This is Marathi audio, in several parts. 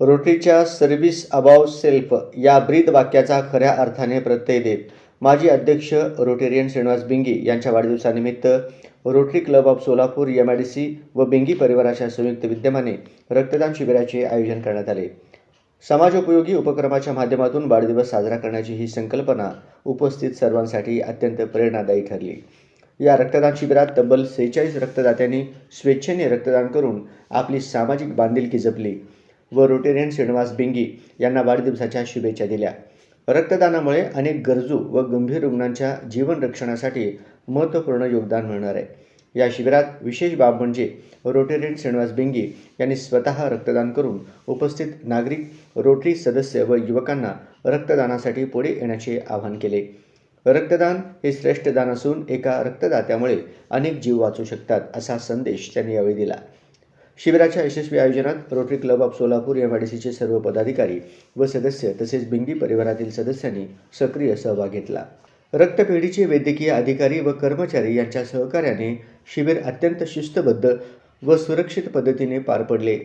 रोटरीच्या सर्व्हिस अबाव सेल्फ या ब्रीद वाक्याचा खऱ्या अर्थाने प्रत्यय देत माजी अध्यक्ष रोटेरियन श्रीनिवास बिंगी यांच्या वाढदिवसानिमित्त rotary club of Solapur MIDC व बिंगी परिवाराच्या संयुक्त विद्यमाने रक्तदान शिबिराचे आयोजन करण्यात आले। समाजोपयोगी उपक्रमाच्या माध्यमातून वाढदिवस साजरा करण्याची ही संकल्पना उपस्थित सर्वांसाठी अत्यंत प्रेरणादायी ठरली। या रक्तदान शिबिरात तब्बल 46 रक्तदात्यांनी स्वेच्छेने रक्तदान करून आपली सामाजिक बांधिलकी जपली व रोटेरियन श्रीनिवास बिंगी यांना वाढदिवसाच्या शुभेच्छा दिल्या। रक्तदानामुळे अनेक गरजू व गंभीर रुग्णांच्या जीवन रक्षणासाठी महत्त्वपूर्ण योगदान मिळणार आहे। या शिबिरात विशेष बाब म्हणजे रोटेरियन श्रीनिवास बिंगी यांनी स्वतः रक्तदान करून उपस्थित नागरिक, रोटरी सदस्य व युवकांना रक्तदानासाठी पुढे येण्याचे आवाहन केले। रक्तदान हे श्रेष्ठ दान असून एका रक्तदात्यामुळे अनेक जीव वाचू शकतात असा संदेश त्यांनी यावेळी दिला। शिबिराच्या यशस्वी आयोजनात रोटरी क्लब ऑफ सोलापूर MIDCचे सर्व पदाधिकारी व सदस्य तसेच बिंगी परिवारातील सदस्यांनी सक्रिय सहभाग घेतला। रक्तपेढीचे वैद्यकीय अधिकारी व कर्मचारी यांच्या सहकार्याने शिबिर अत्यंत शिस्तबद्ध व सुरक्षित पद्धतीने पार पडले।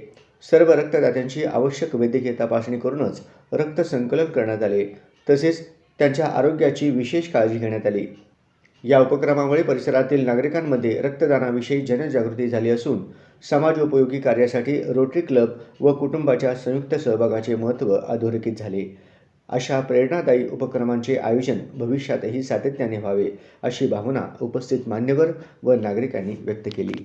सर्व रक्तदात्यांची आवश्यक वैद्यकीय तपासणी करूनच रक्त संकलन करण्यात आले तसेच त्यांच्या आरोग्याची विशेष काळजी घेण्यात आली। या उपक्रमामुळे परिसरातील नागरिकांमध्ये रक्तदानाविषयी जनजागृती झाली असून समाजोपयोगी कार्यासाठी रोटरी क्लब व कुटुंबाच्या संयुक्त सहभागाचे महत्त्व अधोरेखित झाले। अशा प्रेरणादायी उपक्रमांचे आयोजन भविष्यातही सातत्याने व्हावे अशी भावना उपस्थित मान्यवर व नागरिकांनी व्यक्त केली।